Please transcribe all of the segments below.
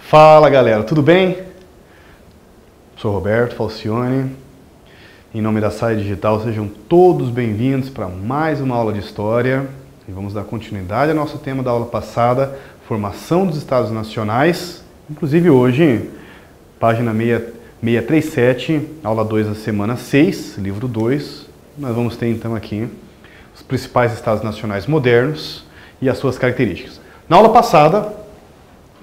Fala galera, tudo bem? Sou Roberto Falcione. Em nome da Saia Digital, sejam todos bem-vindos para mais uma aula de História. E vamos dar continuidade ao nosso tema da aula passada, Formação dos Estados Nacionais. Inclusive hoje, página 637, aula 2 da semana 6, livro 2. Nós vamos ter então aqui os principais Estados Nacionais modernos e as suas características. Na aula passada,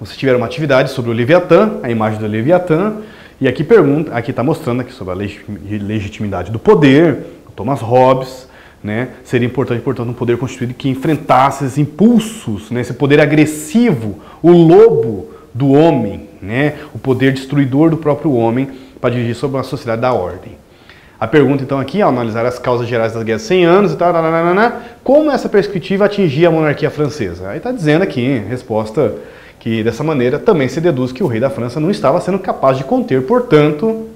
vocês tiveram uma atividade sobre o Leviatã, a imagem do Leviatã, e aqui está mostrando aqui sobre a legitimidade do poder, Thomas Hobbes, né? Seria importante, portanto, um poder constituído que enfrentasse esses impulsos, né? Esse poder agressivo, o lobo do homem, né? O poder destruidor do próprio homem para dirigir sobre uma sociedade da ordem. A pergunta então aqui, ao analisar as causas gerais das guerras de 100 anos e tal, como essa perspectiva atingia a monarquia francesa? Aí está dizendo aqui, resposta, que dessa maneira também se deduz que o rei da França não estava sendo capaz de conter, portanto,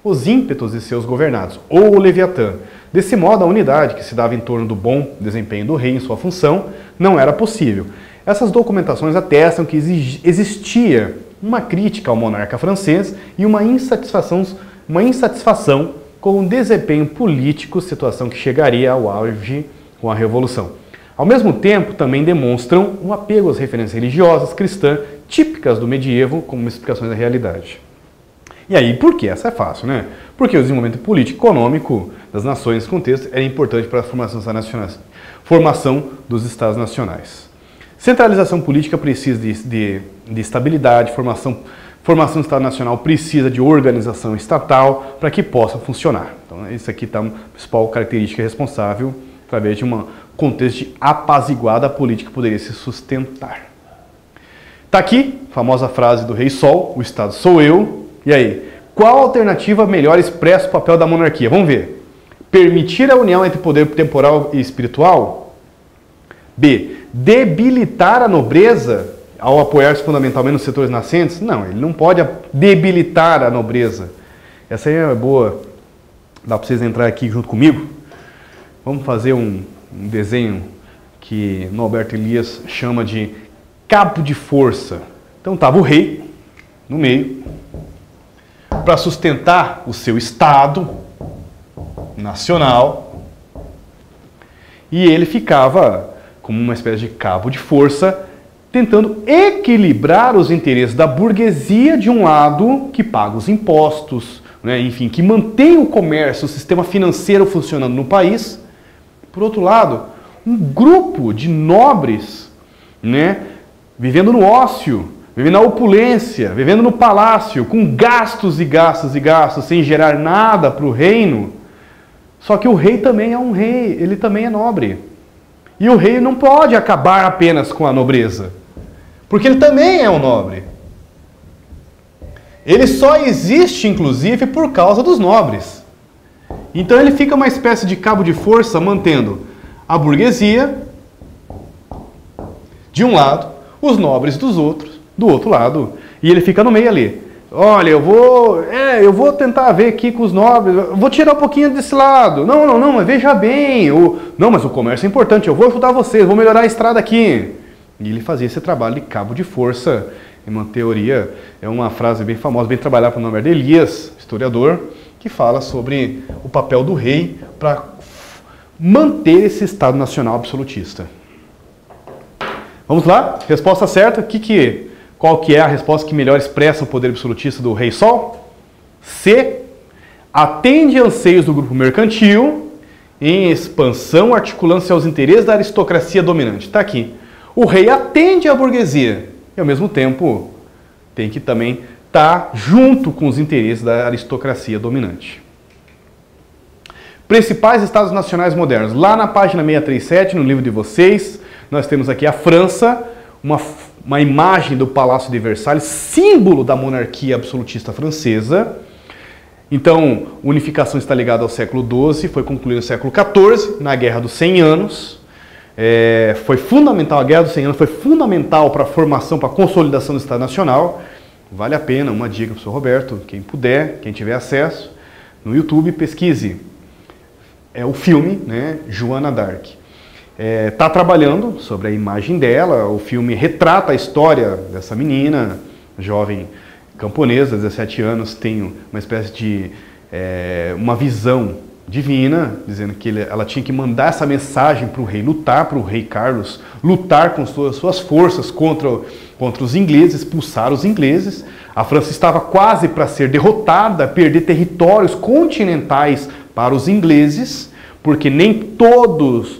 os ímpetos de seus governados, ou o Leviatã. Desse modo, a unidade que se dava em torno do bom desempenho do rei em sua função não era possível. Essas documentações atestam que existia uma crítica ao monarca francês e uma insatisfação com o desempenho político, situação que chegaria ao auge com a Revolução. Ao mesmo tempo, também demonstram um apego às referências religiosas cristãs típicas do medievo como explicações da realidade. E aí, por que? Essa é fácil, né? Porque o desenvolvimento político e econômico das nações nesse contexto era importante para a formação dos Estados Nacionais. Centralização política precisa de estabilidade, formação do Estado Nacional precisa de organização estatal para que possa funcionar. Então, isso aqui está a principal característica responsável através de um contexto de apaziguada a política poderia se sustentar. Está aqui a famosa frase do Rei Sol, o Estado sou eu. E aí, qual alternativa melhor expressa o papel da monarquia? Vamos ver. Permitir a união entre poder temporal e espiritual? B. Debilitar a nobreza ao apoiar-se fundamentalmente nos setores nascentes? Não, ele não pode debilitar a nobreza. Essa aí é boa. Dá para vocês entrar aqui junto comigo? Vamos fazer um desenho que Norberto Elias chama de cabo de força. Então estava o rei no meio para sustentar o seu Estado nacional e ele ficava como uma espécie de cabo de força tentando equilibrar os interesses da burguesia de um lado que paga os impostos, né, enfim, que mantém o comércio, o sistema financeiro funcionando no país. Por outro lado, um grupo de nobres, né, vivendo no ócio, vivendo na opulência, vivendo no palácio, com gastos e gastos e gastos, sem gerar nada para o reino. Só que o rei também é um rei, ele também é nobre. E o rei não pode acabar apenas com a nobreza, porque ele também é um nobre. Ele só existe, inclusive, por causa dos nobres. Então ele fica uma espécie de cabo de força mantendo a burguesia de um lado, os nobres do outro lado, e ele fica no meio ali. Olha, eu vou tentar ver aqui com os nobres, eu vou tirar um pouquinho desse lado. Não, mas veja bem, não, mas o comércio é importante, eu vou ajudar vocês, vou melhorar a estrada aqui. E ele fazia esse trabalho de cabo de força, em uma teoria, é uma frase bem famosa, bem trabalhada pelo Norberto Elias, historiador, que fala sobre o papel do rei para manter esse Estado Nacional absolutista. Vamos lá? Resposta certa. Qual que é a resposta que melhor expressa o poder absolutista do Rei Sol? C. Atende anseios do grupo mercantil em expansão, articulando-se aos interesses da aristocracia dominante. Está aqui. O rei atende à burguesia e, ao mesmo tempo, tem que também estar junto com os interesses da aristocracia dominante. Principais Estados Nacionais modernos. Lá na página 637, no livro de vocês, nós temos aqui a França, uma imagem do Palácio de Versalhes, símbolo da monarquia absolutista francesa. Então, unificação está ligada ao século XII, foi concluída no século XIV, na Guerra dos 100 Anos. Foi fundamental, a Guerra dos 100 Anos foi fundamental para a formação, para a consolidação do Estado Nacional. Vale a pena, uma dica para o senhor Roberto, quem puder, quem tiver acesso, no YouTube, pesquise. É o filme, né, Joana d'Arc. Está trabalhando sobre a imagem dela, o filme retrata a história dessa menina, jovem camponesa, 17 anos, tem uma espécie de uma visão divina, dizendo que ela tinha que mandar essa mensagem para o rei lutar, para o rei Carlos lutar com suas forças contra os ingleses, expulsar os ingleses. A França estava quase para ser derrotada, perder territórios continentais para os ingleses, porque nem todos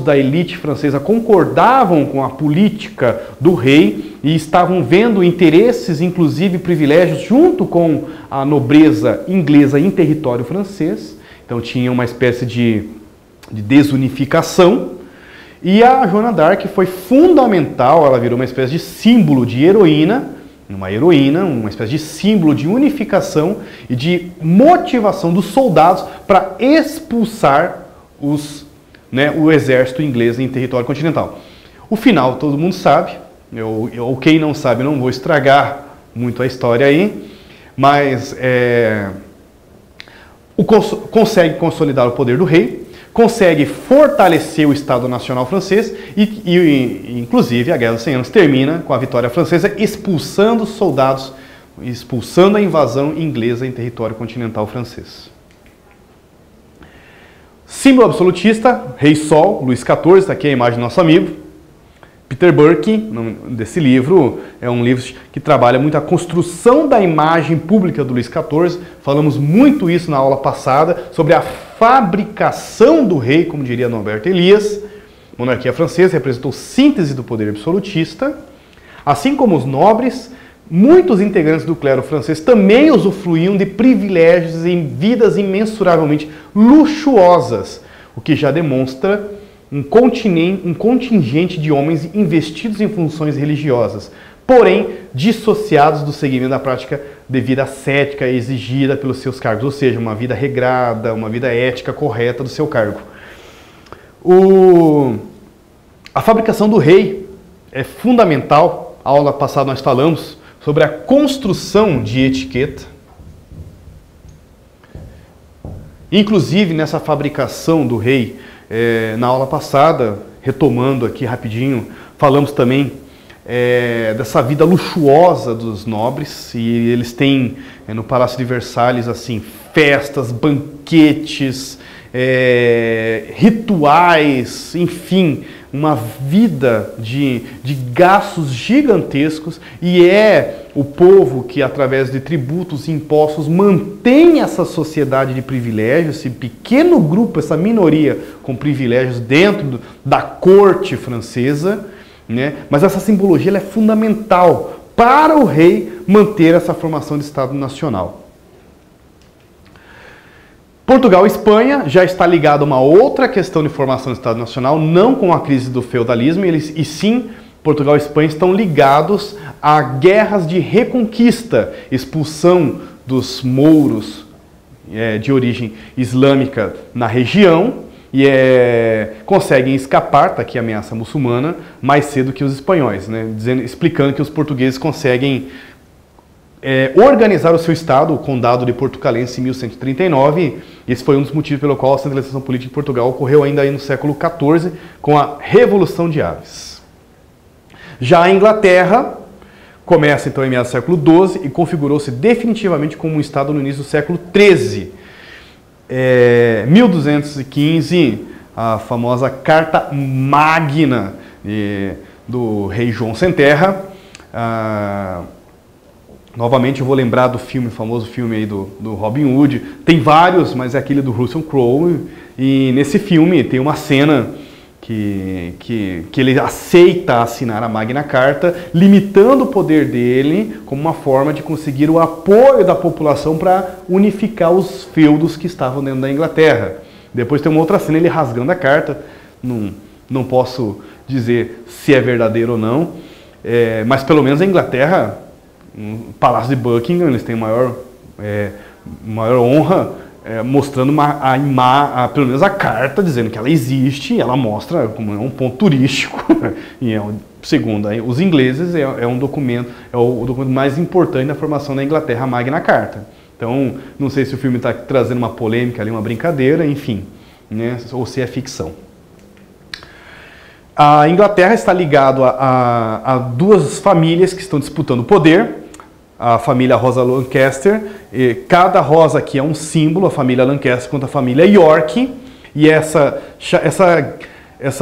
da elite francesa concordavam com a política do rei e estavam vendo interesses, inclusive privilégios, junto com a nobreza inglesa em território francês. Então tinha uma espécie de desunificação. E a Joana d'Arc foi fundamental, ela virou uma espécie de símbolo de heroína, uma espécie de símbolo de unificação e de motivação dos soldados para expulsar o exército inglês em território continental. O final todo mundo sabe, ou quem não sabe, não vou estragar muito a história aí, mas consegue consolidar o poder do rei, consegue fortalecer o Estado Nacional francês e inclusive, a Guerra dos 100 Anos termina com a vitória francesa expulsando os soldados, expulsando a invasão inglesa em território continental francês. Símbolo absolutista, Rei Sol, Luís XIV, está aqui a imagem do nosso amigo. Peter Burke, desse livro, é um livro que trabalha muito a construção da imagem pública do Luís XIV. Falamos muito isso na aula passada, sobre a fabricação do rei, como diria Norbert Elias. A monarquia francesa representou síntese do poder absolutista. Assim como os nobres, muitos integrantes do clero francês também usufruíam de privilégios em vidas imensuravelmente luxuosas, o que já demonstra um contingente de homens investidos em funções religiosas, porém dissociados do seguimento da prática de vida ascética exigida pelos seus cargos, ou seja, uma vida regrada, uma vida ética correta do seu cargo. A fabricação do rei é fundamental. A aula passada nós falamos sobre a construção de etiqueta. Inclusive, nessa fabricação do rei, na aula passada, retomando aqui rapidinho, falamos também dessa vida luxuosa dos nobres, e eles têm no Palácio de Versalhes assim, festas, banquetes, rituais, enfim, uma vida de gastos gigantescos, e o povo que, através de tributos e impostos, mantém essa sociedade de privilégios, esse pequeno grupo, essa minoria com privilégios dentro da corte francesa, né? Mas essa simbologia ela é fundamental para o rei manter essa formação de Estado Nacional. Portugal e Espanha já está ligado a uma outra questão de formação do Estado Nacional, não com a crise do feudalismo, e sim, Portugal e Espanha estão ligados a guerras de reconquista, expulsão dos mouros de origem islâmica na região, e conseguem escapar, está aqui a ameaça muçulmana, mais cedo que os espanhóis, né? Explicando que os portugueses conseguem organizar o seu estado, o Condado de Portucalense, em 1139. Esse foi um dos motivos pelo qual a centralização política de Portugal ocorreu ainda aí no século XIV, com a Revolução de Aves. Já a Inglaterra começa então em meados do século XII e configurou-se definitivamente como um estado no início do século XIII. 1215, a famosa Carta Magna do rei João Sem Terra. Novamente eu vou lembrar do famoso filme aí do Robin Hood. Tem vários, mas é aquele do Russell Crowe. E nesse filme tem uma cena que ele aceita assinar a Magna Carta, limitando o poder dele como uma forma de conseguir o apoio da população para unificar os feudos que estavam dentro da Inglaterra. Depois tem uma outra cena, ele rasgando a carta. Não posso dizer se é verdadeiro ou não, mas pelo menos a Inglaterra, o Palácio de Buckingham, eles têm maior honra, mostrando pelo menos a carta, dizendo que ela existe, ela mostra como é um ponto turístico, e segundo os ingleses, é o documento mais importante da formação da Inglaterra, a Magna Carta. Então, não sei se o filme está trazendo uma polêmica ali, uma brincadeira, enfim, né, ou se é ficção. A Inglaterra está ligada a duas famílias que estão disputando o poder. a família Rosa Lancaster. E cada rosa aqui é um símbolo, a família Lancaster contra a família York. E essa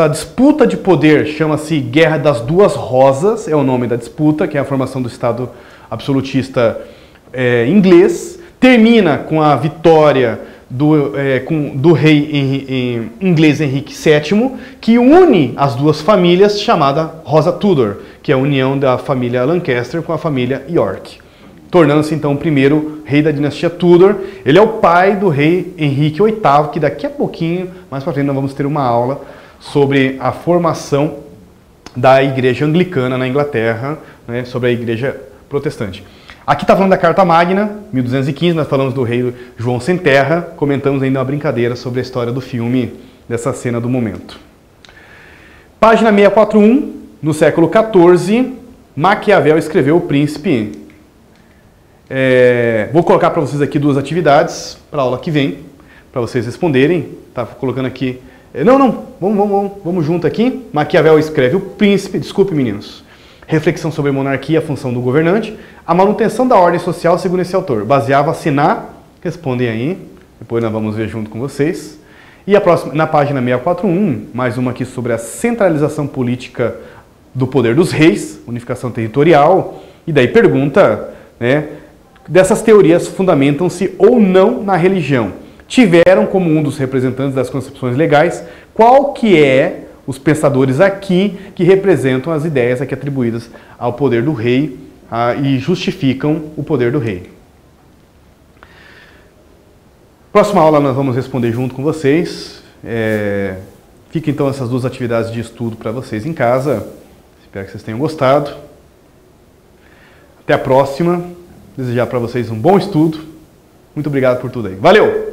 disputa de poder chama-se Guerra das Duas Rosas, é o nome da disputa, que é a formação do Estado absolutista inglês. Termina com a vitória do rei inglês Henrique VII, que une as duas famílias, chamada Rosa Tudor, que é a união da família Lancaster com a família York, tornando-se então o primeiro rei da dinastia Tudor. Ele é o pai do rei Henrique VIII, que daqui a pouquinho, mais para frente, nós vamos ter uma aula sobre a formação da igreja anglicana na Inglaterra, né, sobre a igreja protestante. Aqui está falando da Carta Magna, 1215, nós falamos do rei João Sem Terra, comentamos ainda uma brincadeira sobre a história do filme, dessa cena do momento. Página 641, no século XIV, Maquiavel escreveu O Príncipe. Vou colocar para vocês aqui duas atividades para a aula que vem, para vocês responderem. Tá colocando aqui... vamos junto aqui. Maquiavel escreve O Príncipe, desculpe meninos. Reflexão sobre a monarquia, a função do governante, a manutenção da ordem social segundo esse autor. Baseava-se respondem aí, depois nós vamos ver junto com vocês. E a próxima, na página 641, mais uma aqui sobre a centralização política do poder dos reis, unificação territorial, e daí pergunta, né, dessas teorias fundamentam-se ou não na religião? Tiveram como um dos representantes das concepções legais, qual que é os pensadores aqui que representam as ideias aqui atribuídas ao poder do rei e justificam o poder do rei. Próxima aula nós vamos responder junto com vocês. Fiquem então essas duas atividades de estudo para vocês em casa. Espero que vocês tenham gostado. Até a próxima. Desejar para vocês um bom estudo. Muito obrigado por tudo aí. Valeu!